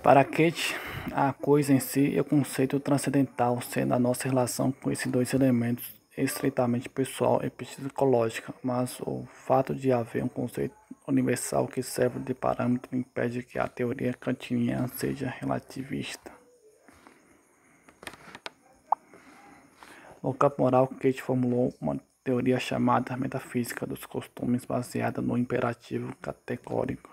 Para Kate, a coisa em si é o conceito transcendental, sendo a nossa relação com esses dois elementos estritamente pessoal e psicológica, mas o fato de haver um conceito universal que serve de parâmetro impede que a teoria kantiana seja relativista. No campo moral, Kate formulou uma teoria chamada metafísica dos costumes, baseada no imperativo categórico,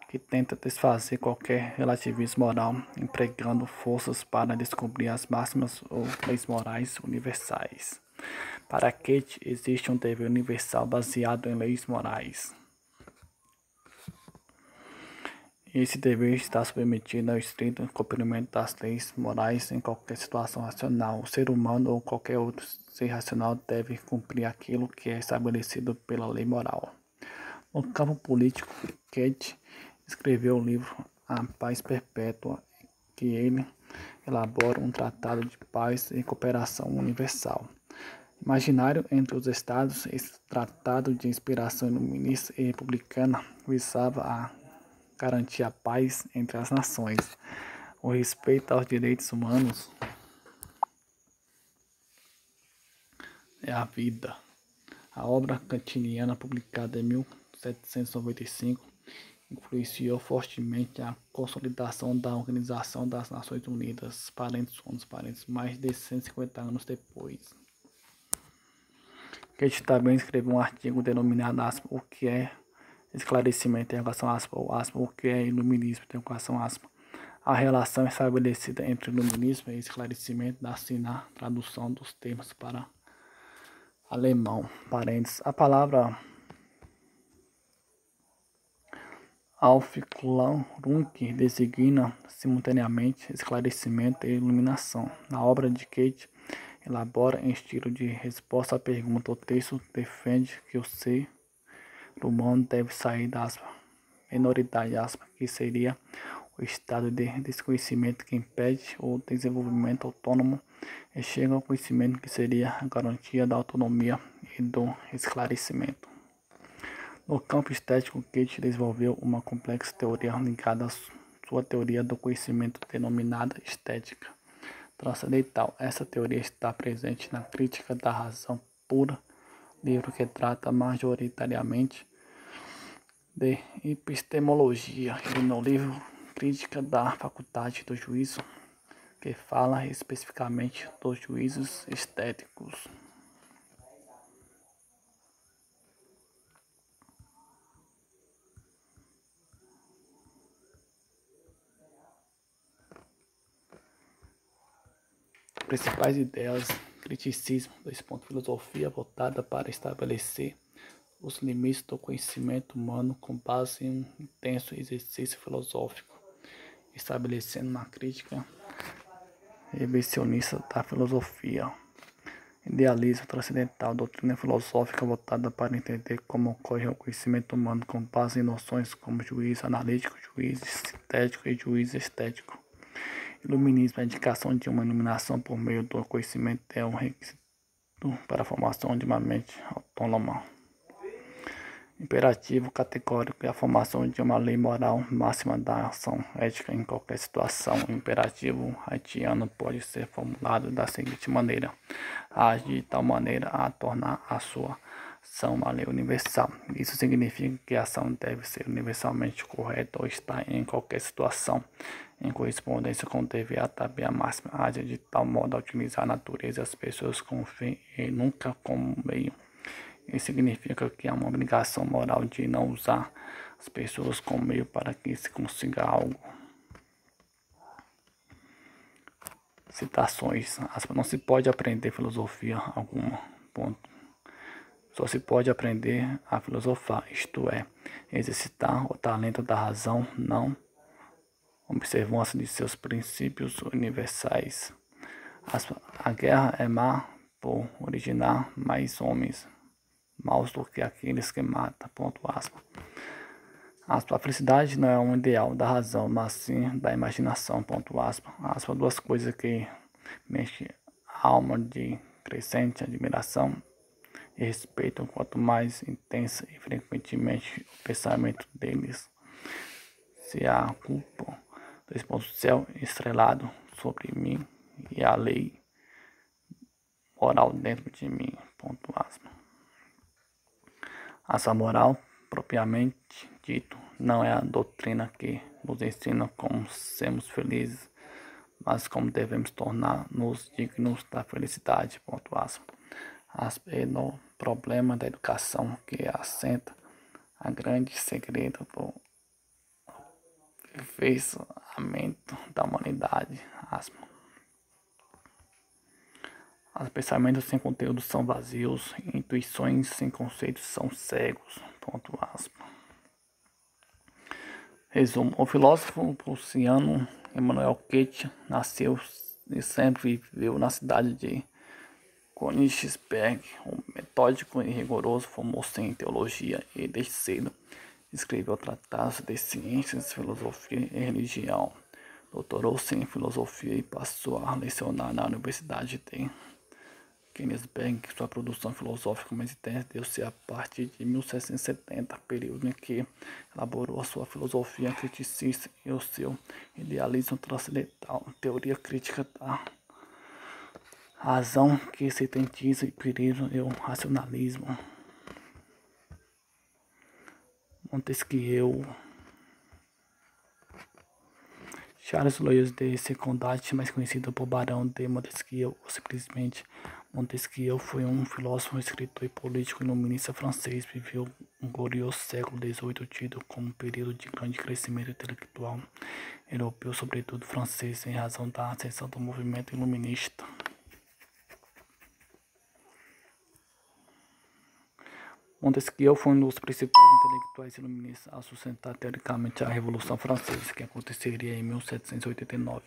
que tenta desfazer qualquer relativismo moral, empregando forças para descobrir as máximas ou leis morais universais. Para Kate, existe um dever universal baseado em leis morais. Esse dever está submetido ao estrito cumprimento das leis morais em qualquer situação racional. O ser humano ou qualquer outro ser racional deve cumprir aquilo que é estabelecido pela lei moral. No campo político, Kate escreveu o livro A Paz Perpétua, que ele elabora um tratado de paz e cooperação universal. Imaginário entre os estados, esse tratado de inspiração iluminista e republicana visava a garantir a paz entre as nações, o respeito aos direitos humanos é a vida. A obra kantiana, publicada em 1795, influenciou fortemente a consolidação da Organização das Nações Unidas, mais de 150 anos depois. Kate também escreveu um artigo denominado O que é esclarecimento em relação o que é iluminismo em relação a relação estabelecida entre iluminismo e esclarecimento dá-se na tradução dos termos para alemão. Parênteses. A palavra Aufklärung designa simultaneamente esclarecimento e iluminação. Na obra de Kate, elabora em estilo de resposta à pergunta. O texto defende que o ser humano deve sair da minoridade, que seria o estado de desconhecimento que impede o desenvolvimento autônomo, e chega ao conhecimento, que seria a garantia da autonomia e do esclarecimento. No campo estético, Kate desenvolveu uma complexa teoria ligada à sua teoria do conhecimento, denominada estética transcendental. Essa teoria está presente na Crítica da Razão Pura, livro que trata majoritariamente de epistemologia, e no livro Crítica da Faculdade do Juízo, que fala especificamente dos juízos estéticos. Principais ideias: criticismo, filosofia voltada para estabelecer os limites do conhecimento humano com base em um intenso exercício filosófico, estabelecendo uma crítica revisionista da filosofia. Idealismo transcendental, doutrina filosófica voltada para entender como ocorre o conhecimento humano com base em noções como juízo analítico, juízo sintético e juízo estético. Iluminismo, a indicação de uma iluminação por meio do conhecimento é um requisito para a formação de uma mente autônoma. Imperativo categórico é a formação de uma lei moral máxima da ação ética em qualquer situação. O imperativo haitiano pode ser formulado da seguinte maneira: age de tal maneira a tornar a sua ação uma lei universal. Isso significa que a ação deve ser universalmente correta ou estar em qualquer situação em correspondência com o dever. Também a máxima: age de tal modo a utilizar a natureza e as pessoas com fim e nunca como meio. Isso significa que há uma obrigação moral de não usar as pessoas como meio para que se consiga algo. Citações. Não se pode aprender filosofia alguma. Ponto. Só se pode aprender a filosofar, isto é, exercitar o talento da razão, não observância de seus princípios universais. A guerra é má por originar mais homens maus do que aqueles que matam. A felicidade não é um ideal da razão, mas sim da imaginação. Duas coisas que mexem a alma de crescente admiração e respeito, quanto mais intensa e frequentemente o pensamento deles se há culpa do céu estrelado sobre mim e a lei moral dentro de mim. Ponto aspas. Essa moral, propriamente dito, não é a doutrina que nos ensina como sermos felizes, mas como devemos tornar-nos dignos da felicidade. Ponto aspas. É no problema da educação que assenta a grande segredo do aperfeiçoamento da humanidade. Aspas. Os pensamentos sem conteúdo são vazios, intuições sem conceitos são cegos. Ponto aspas. Resumo: o filósofo prussiano Immanuel Kant nasceu e sempre viveu na cidade de Königsberg. Um metódico e rigoroso, formou-se em teologia e desde cedo escreveu tratados de ciências, filosofia e religião. Doutorou-se em filosofia e passou a lecionar na Universidade de Königsberg. Sua produção filosófica mais intensa deu-se a partir de 1770, período em que elaborou a sua filosofia criticista e o seu idealismo transcendental, teoria crítica da razão que sintetiza e perigo e o racionalismo. Montesquieu. Charles Louis de Secondat, mais conhecido por Barão de Montesquieu ou simplesmente Montesquieu, foi um filósofo, escritor e político iluminista francês. Viveu um glorioso século XVIII, tido como um período de grande crescimento intelectual europeu, sobretudo francês, em razão da ascensão do movimento iluminista. Montesquieu foi um dos principais intelectuais iluministas a sustentar teoricamente a Revolução Francesa, que aconteceria em 1789.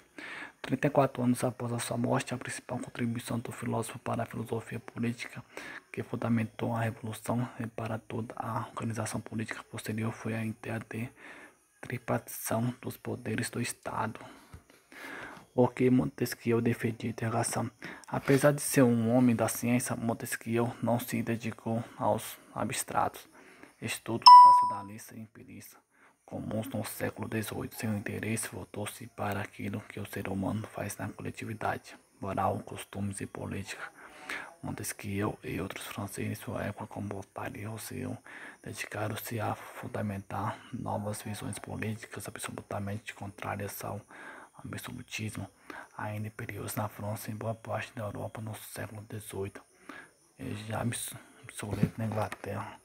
34 anos após a sua morte, a principal contribuição do filósofo para a filosofia política que fundamentou a Revolução e para toda a organização política posterior foi a ideia de tripartição dos poderes do Estado. O que Montesquieu defendia ter razão. Apesar de ser um homem da ciência, Montesquieu não se dedicou aos abstratos estudos racionalistas e empiristas comuns no século XVIII. Seu interesse voltou-se para aquilo que o ser humano faz na coletividade: moral, costumes e política. Montesquieu e outros franceses de sua época, como Voltaire e Rousseau, dedicaram-se a fundamentar novas visões políticas absolutamente contrárias ao absolutismo, ainda imperioso na França e em boa parte da Europa no século XVIII, e já obsoleto na Inglaterra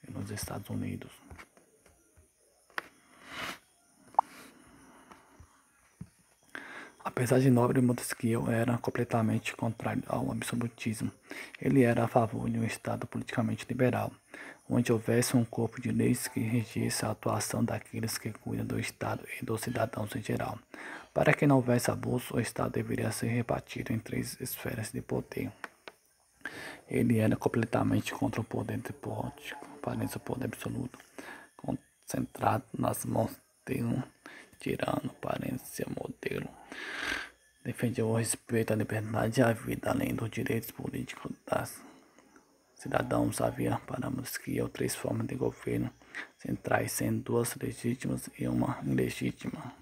e nos Estados Unidos. Apesar de nobre, Montesquieu era completamente contrário ao absolutismo. Ele era a favor de um Estado politicamente liberal, onde houvesse um corpo de leis que regisse a atuação daqueles que cuidam do Estado e dos cidadãos em geral. Para que não houvesse abuso, o Estado deveria ser repartido em 3 esferas de poder. Ele era completamente contra o poder despótico, aparência o poder absoluto, concentrado nas mãos de um tirano, aparência modelo. Defendeu o respeito à liberdade e à vida, além dos direitos políticos das cidadãos. Havia para Montesquieu 3 formas de governo centrais, sendo 2 legítimas e uma ilegítima.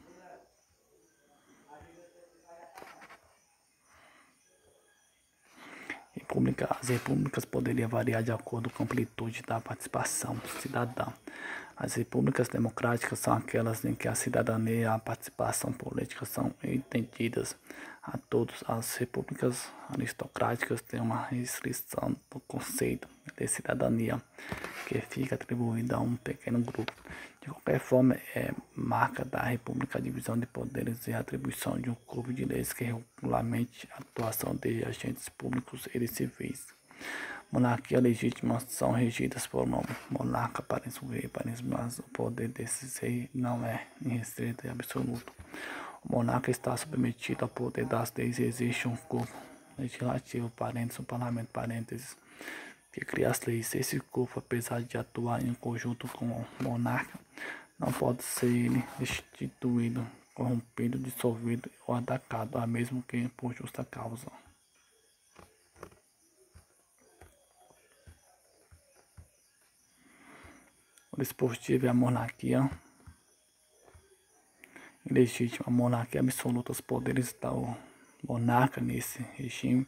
As repúblicas poderiam variar de acordo com a amplitude da participação cidadã. As repúblicas democráticas são aquelas em que a cidadania e a participação política são entendidas a todos. As repúblicas aristocráticas têm uma restrição do conceito de cidadania, que fica atribuída a um pequeno grupo. De qualquer forma, é marca da república a divisão de poderes e a atribuição de um corpo de leis que regulamente a atuação de agentes públicos e de civis. Monarquia legítima são regidas por um monarca, parece um rei, mas o poder desses reis não é irrestrito e absoluto. O monarca está submetido ao poder das leis e existe um corpo legislativo, um parlamento, que cria as leis. Esse corpo, apesar de atuar em conjunto com o monarca, não pode ser ele destituído, corrompido, dissolvido ou atacado, a mesmo que por justa causa. O dispositivo é a monarquia. ilegítima. A monarquia absoluta, os poderes do monarca nesse regime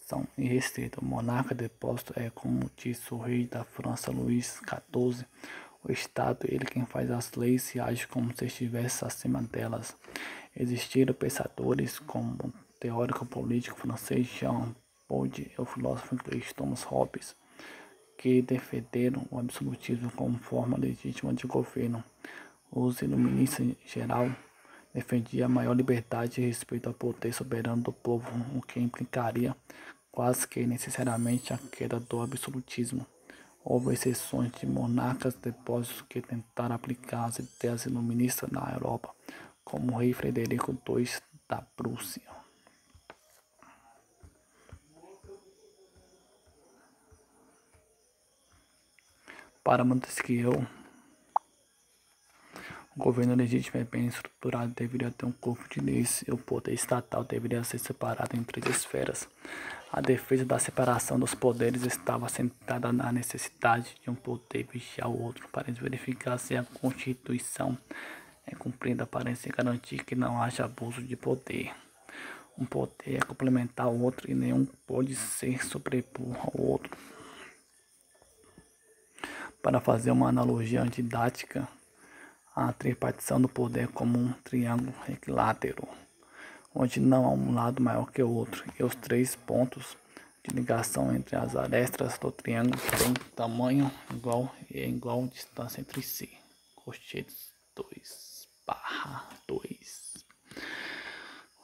são irrestritos. O monarca deposto é, como disse o rei da França, Luís XIV, o Estado, ele quem faz as leis e age como se estivesse acima delas. Existiram pensadores como o teórico político francês Jean-Paul e o filósofo inglês Thomas Hobbes, que defenderam o absolutismo como forma legítima de governo. Os iluministas em geral defendiam a maior liberdade e respeito ao poder soberano do povo, o que implicaria quase que necessariamente a queda do absolutismo. Houve exceções de monarcas depósitos que tentaram aplicar as ideias iluministas na Europa, como o rei Frederico II da Prússia. Para Montesquieu, o governo legítimo é bem estruturado, deveria ter um corpo de leis e o poder estatal deveria ser separado em 3 esferas. A defesa da separação dos poderes estava assentada na necessidade de um poder vigiar o outro para verificar se a Constituição é cumprida, para se garantir que não haja abuso de poder. Um poder é complementar o outro e nenhum pode ser sobrepor ao outro. Para fazer uma analogia didática, a tripartição do poder é como um triângulo equilátero, onde não há um lado maior que o outro, e os 3 pontos de ligação entre as arestas do triângulo têm tamanho igual e igual distância entre si. Colchetes 2/2.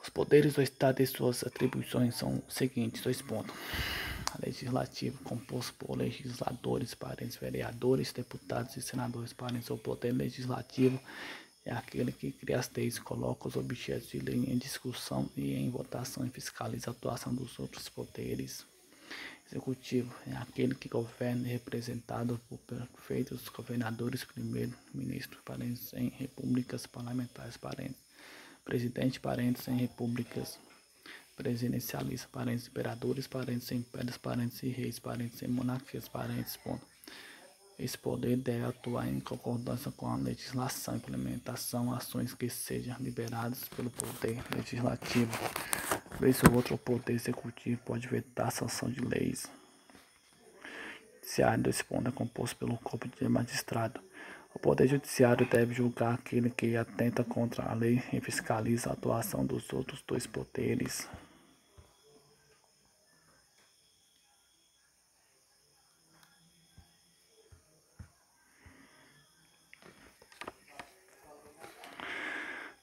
Os poderes do Estado e suas atribuições são os seguintes: 2 pontos. Legislativo, composto por legisladores, parentes, vereadores, deputados e senadores, parentes. O poder legislativo é aquele que cria as leis, coloca os objetos de lei em discussão e em votação e fiscaliza a atuação dos outros poderes. Executivo é aquele que governa, representado por prefeitos, governadores, primeiro-ministro, parentes em repúblicas parlamentares, parentes, presidente, parentes em repúblicas presidencialistas, parentes imperadores, parentes em impérios, parentes e reis, parentes em monarquias, parentes. Ponto. Esse poder deve atuar em concordância com a legislação, implementação, ações que sejam liberadas pelo poder legislativo. Vez ou outro, o poder executivo pode vetar a sanção de leis. Judiciário desse ponto é composto pelo corpo de magistrado. O poder judiciário deve julgar aquele que atenta contra a lei e fiscaliza a atuação dos outros 2 poderes.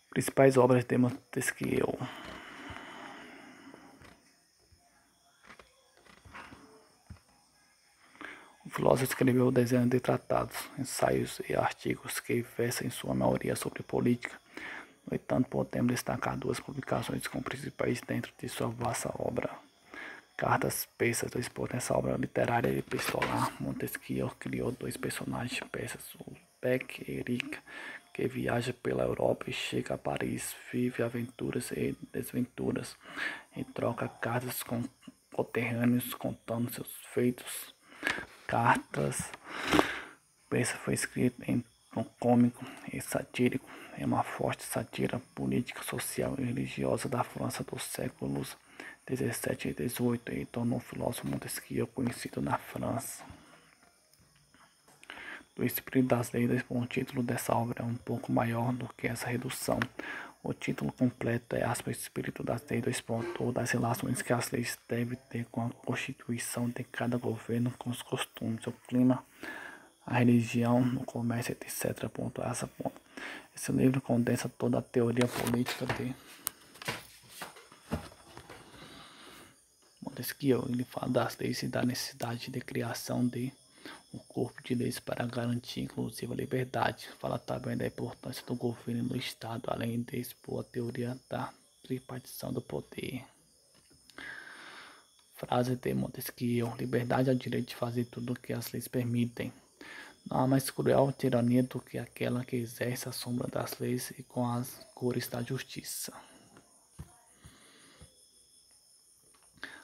Principais obras de Montesquieu. O filósofo escreveu dezenas de tratados, ensaios e artigos que versam em sua maioria sobre política. No entanto, podemos destacar 2 publicações como principais dentro de sua vasta obra. Cartas persas. Nessa obra literária e epistolar, Montesquieu criou 2 personagens persas, Uzbek e Erika, que viaja pela Europa e chega a Paris, vive aventuras e desventuras, e troca cartas com conterrâneos contando seus feitos. Cartas persa foi escrita em tom cômico e satírico, é uma forte sátira política, social e religiosa da França dos séculos 17 e 18 e tornou o filósofo Montesquieu conhecido na França. Do Espírito das Leis, o título dessa obra é um pouco maior do que essa redução. O título completo é O Espírito das Leis, ou das relações que as leis devem ter com a constituição de cada governo, com os costumes, o clima, a religião, o comércio, etc. Esse livro condensa toda a teoria política de Montesquieu. Ele fala das leis e da necessidade de criação de um corpo de leis para garantir, inclusive, a liberdade. Fala também da importância do governo no Estado, além de expor a teoria da tripartição do poder. Frase de Montesquieu: liberdade é o direito de fazer tudo o que as leis permitem. Não há mais cruel tirania do que aquela que exerce a sombra das leis e com as cores da justiça.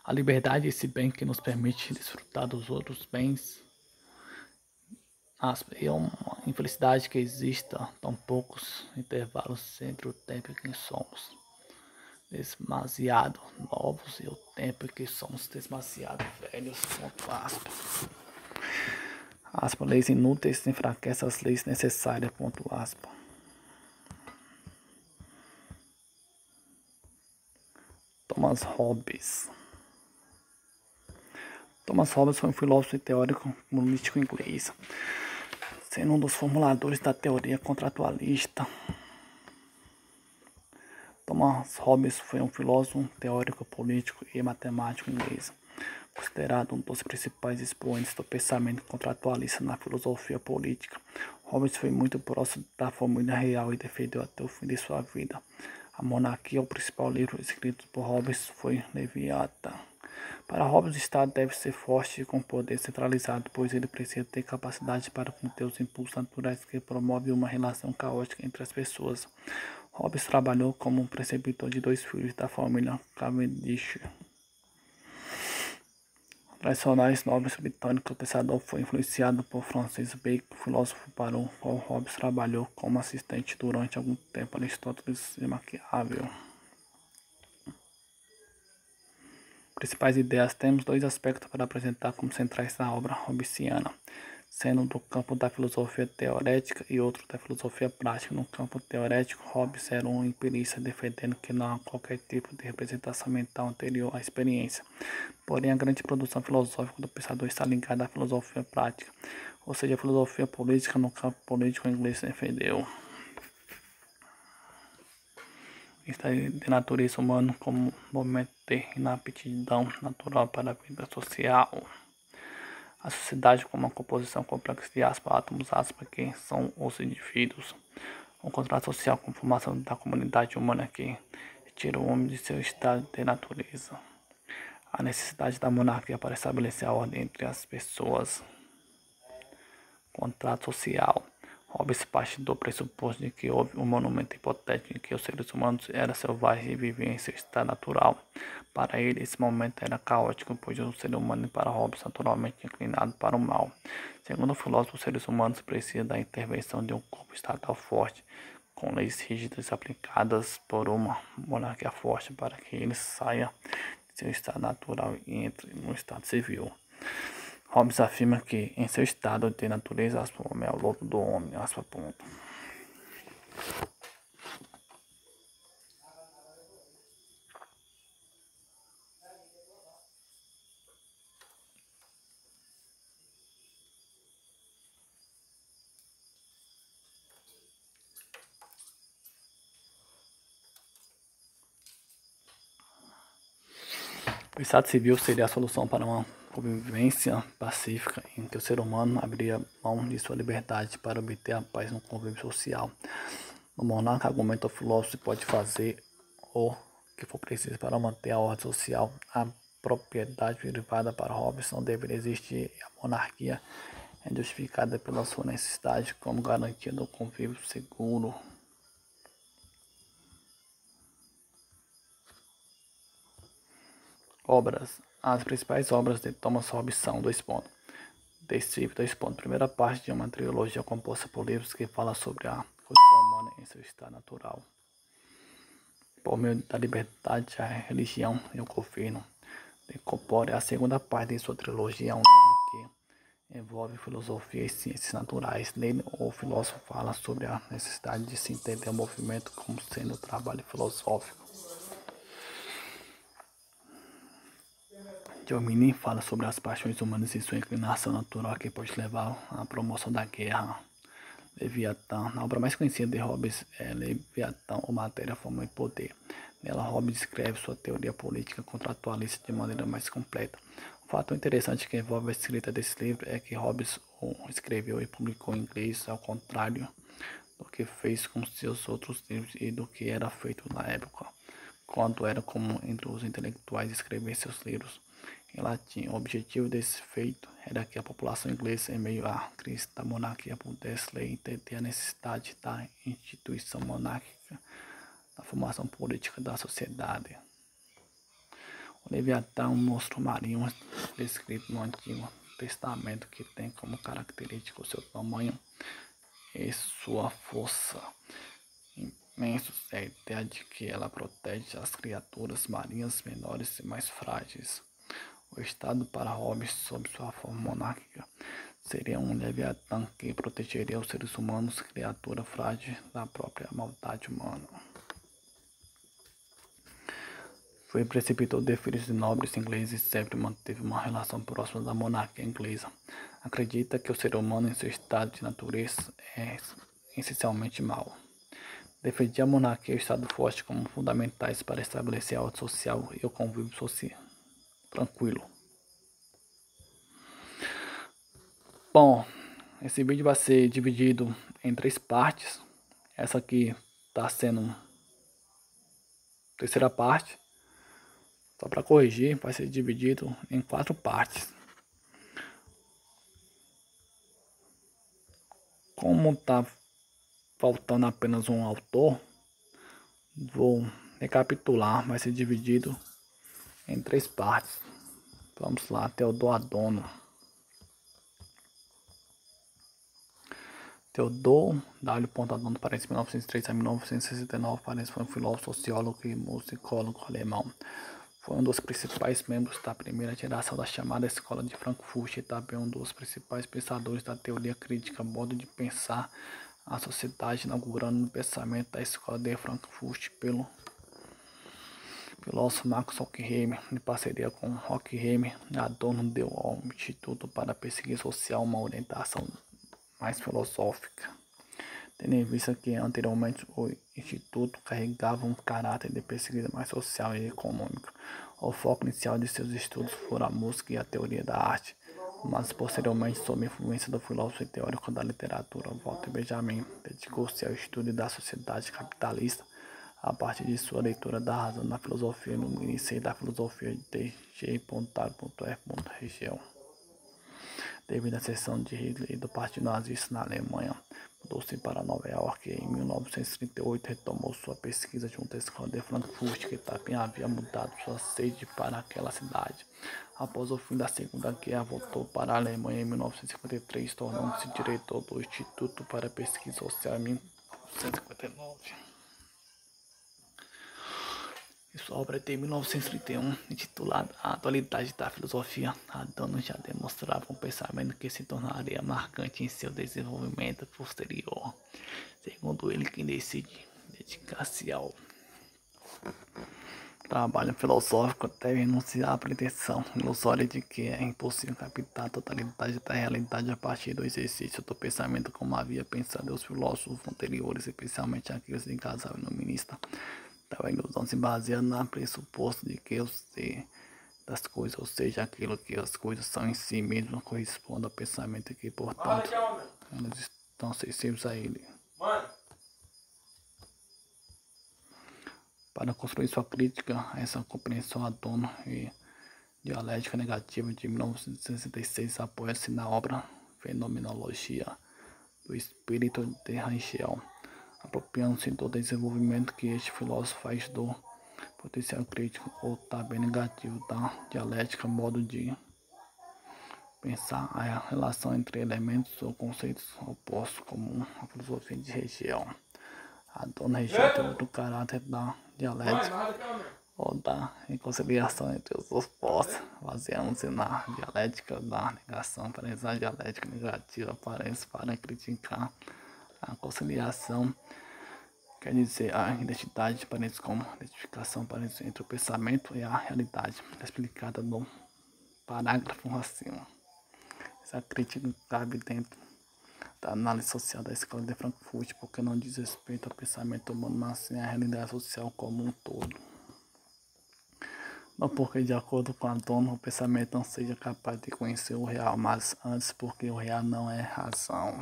A liberdade é esse bem que nos permite desfrutar dos outros bens E é uma infelicidade que exista tão poucos intervalos entre o tempo em que somos demasiado novos e o tempo em que somos demasiado velhos. Leis inúteis enfraquecem as leis necessárias. Thomas Hobbes. Thomas Hobbes foi um filósofo e teórico político inglês, sendo um dos formuladores da teoria contratualista. Thomas Hobbes foi um filósofo, teórico político e matemático inglês, considerado um dos principais expoentes do pensamento contratualista na filosofia política. Hobbes foi muito próximo da família real e defendeu até o fim de sua vida a monarquia. O principal livro escrito por Hobbes foi Leviatã. Para Hobbes, o Estado deve ser forte e com poder centralizado, pois ele precisa ter capacidade para conter os impulsos naturais que promovem uma relação caótica entre as pessoas. Hobbes trabalhou como preceptor de 2 filhos da família Cavendish. Tradicionais nobres britânicos, o pensador foi influenciado por Francis Bacon, filósofo para o qual Hobbes trabalhou como assistente durante algum tempo. Aristóteles e Maquiavel. Principais ideias. Temos 2 aspectos para apresentar como centrais da obra hobbesiana, sendo do campo da filosofia teorética e outro da filosofia prática. No campo teorético, Hobbes era um empirista, defendendo que não há qualquer tipo de representação mental anterior à experiência. Porém, a grande produção filosófica do pensador está ligada à filosofia prática, ou seja, a filosofia política. No campo político, o inglês defendeu estado de natureza humana como movimento de inaptidão natural para a vida social. A sociedade como uma composição complexa de átomos, que são os indivíduos. Um contrato social como formação da comunidade humana que retira o homem de seu estado de natureza. A necessidade da monarquia para estabelecer a ordem entre as pessoas. Contrato social. Hobbes parte do pressuposto de que houve um momento hipotético em que os seres humanos eram selvagens e viviam em seu estado natural. Para ele, esse momento era caótico, pois o ser humano, para Hobbes, naturalmente inclinado para o mal. Segundo o filósofo, os seres humanos precisam da intervenção de um corpo estatal forte, com leis rígidas aplicadas por uma monarquia forte, para que ele saia de seu estado natural e entre no estado civil. Hobbes afirma que, em seu estado de natureza, o homem é o lobo do homem. O estado civil seria a solução para uma convivência pacífica em que o ser humano abriria mão de sua liberdade para obter a paz no convívio social. O monarca, argumenta o filósofo, pode fazer o que for preciso para manter a ordem social. A propriedade privada para Hobbes não deveria existir e a monarquia é justificada pela sua necessidade como garantia do convívio seguro. Obras. As principais obras de Thomas Hobbes são: The Strip, primeira parte de uma trilogia composta por livros que fala sobre a condição humana em seu estado natural, por meio da liberdade, a religião e o governo. The Corpore, a segunda parte de sua trilogia, é um livro que envolve filosofia e ciências naturais. Nele, o filósofo fala sobre a necessidade de se entender o movimento como sendo trabalho filosófico. Jomini fala sobre as paixões humanas e sua inclinação natural que pode levar à promoção da guerra. Leviatã. A obra mais conhecida de Hobbes é Leviatã, ou Matéria, Forma e Poder. Nela, Hobbes descreve sua teoria política contratualista de maneira mais completa. Um fato interessante que envolve a escrita desse livro é que Hobbes o escreveu e publicou em inglês, ao contrário do que fez com seus outros livros e do que era feito na época, quando era comum entre os intelectuais escrever seus livros em latim. O objetivo desse feito era que a população inglesa, em meio à crise da monarquia, pudesse ler e entender a necessidade da instituição monárquica na formação política da sociedade. O Leviatã, um monstro marinho descrito no Antigo Testamento, que tem como característica o seu tamanho e sua força imensos, é a ideia de que ela protege as criaturas marinhas menores e mais frágeis. O Estado para Hobbes, sob sua forma monárquica, seria um leviatã que protegeria os seres humanos, criatura frágil da própria maldade humana. Foi preceptor de filhos de nobres ingleses e sempre manteve uma relação próxima da monarquia inglesa. Acredita que o ser humano, em seu estado de natureza, é essencialmente mau. Defendia a monarquia e o Estado forte como fundamentais para estabelecer a ordem social e o convívio social tranquilo. Bom, esse vídeo vai ser dividido em 3 partes. Essa aqui está sendo a terceira parte. Só para corrigir, vai ser dividido em 4 partes. Como está faltando apenas um autor, vou recapitular. Vai ser dividido em 3 partes. Vamos lá, Theodor Adorno. Theodor W. Adorno, parece 1903 a 1969, parece foi um filósofo, sociólogo e musicólogo alemão. Foi um dos principais membros da primeira geração da chamada Escola de Frankfurt e também um dos principais pensadores da teoria crítica, modo de pensar a sociedade, inaugurando o pensamento da Escola de Frankfurt pelo filósofo Max Horkheimer. Em parceria com Horkheimer, Adorno deu ao Instituto para a Pesquisa Social uma orientação mais filosófica, tendo em vista que anteriormente o Instituto carregava um caráter de pesquisa mais social e econômico. O foco inicial de seus estudos foi a música e a teoria da arte, mas posteriormente, sob influência do filósofo e teórico da literatura Walter Benjamin, dedicou-se ao estudo da sociedade capitalista a partir de sua leitura da razão na filosofia no início da filosofia de G.R.F. Hegel. Devido à ascensão de Hitler e do Partido Nazista na Alemanha, mudou-se para Nova York e em 1938 retomou sua pesquisa junto à Escola de Frankfurt, que também havia mudado sua sede para aquela cidade. Após o fim da Segunda Guerra, voltou para a Alemanha em 1953, tornando-se diretor do Instituto para a Pesquisa Social em 1959. Sua obra de 1931, intitulada A Atualidade da Filosofia, Adorno já demonstrava um pensamento que se tornaria marcante em seu desenvolvimento posterior. Segundo ele, quem decide dedicar-se ao trabalho filosófico deve renunciar à pretensão ilusória de que é impossível captar a totalidade da realidade a partir do exercício do pensamento, como havia pensado os filósofos anteriores, especialmente aqueles ligados ao iluminista. Tal ilusão se baseia no pressuposto de que o ser das coisas, ou seja, aquilo que as coisas são em si mesmas, corresponde ao pensamento e que, portanto, elas estão acessíveis a ele. Para construir sua crítica a essa compreensão, Adorno e Dialética Negativa de 1966 apoia-se na obra Fenomenologia do Espírito de Hegel, apropriando-se do desenvolvimento que este filósofo faz do potencial crítico ou também negativo da dialética, modo de pensar a relação entre elementos ou conceitos opostos, como a filosofia de Hegel. Adorno rejeita outro caráter da dialética ou da reconciliação entre os opostos, baseando-se na dialética da negação. Parece a dialética negativa aparece para criticar a conciliação. Quer dizer, a identidade parece como identificação parece entre o pensamento e a realidade, explicada no parágrafo acima. Essa crítica cabe dentro da análise social da Escola de Frankfurt, porque não diz respeito ao pensamento humano, mas sim à realidade social como um todo. Não porque, de acordo com Adorno, o pensamento não seja capaz de conhecer o real, mas antes porque o real não é razão.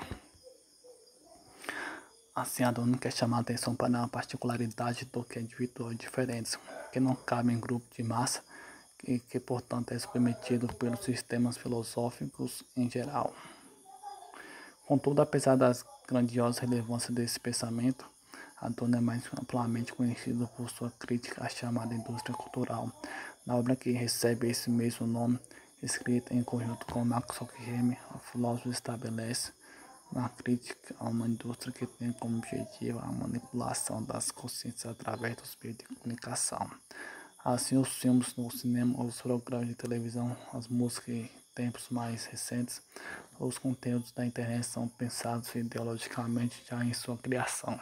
Assim, Adorno quer chamar a atenção para uma particularidade do que é individual e diferente, que não cabe em grupo de massa e que, portanto, é submetido pelos sistemas filosóficos em geral. Contudo, apesar das grandiosas relevâncias desse pensamento, Adorno é mais amplamente conhecido por sua crítica à chamada indústria cultural. Na obra que recebe esse mesmo nome, escrita em conjunto com Max Horkheimer, o filósofo estabelece uma crítica a uma indústria que tem como objetivo a manipulação das consciências através dos meios de comunicação. Assim, os filmes no cinema, os programas de televisão, as músicas em tempos mais recentes, os conteúdos da internet são pensados ideologicamente já em sua criação,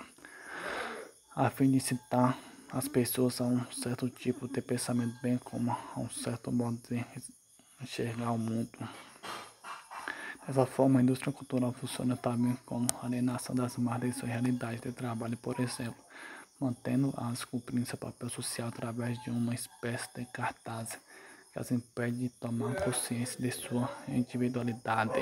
a fim de incitar as pessoas a um certo tipo de pensamento, bem como a um certo modo de enxergar o mundo. Dessa forma, a indústria cultural funciona também como alienação das margens de sua realidade de trabalho, por exemplo, mantendo-as cumprindo seu papel social através de uma espécie de cartaz que as impede de tomar consciência de sua individualidade.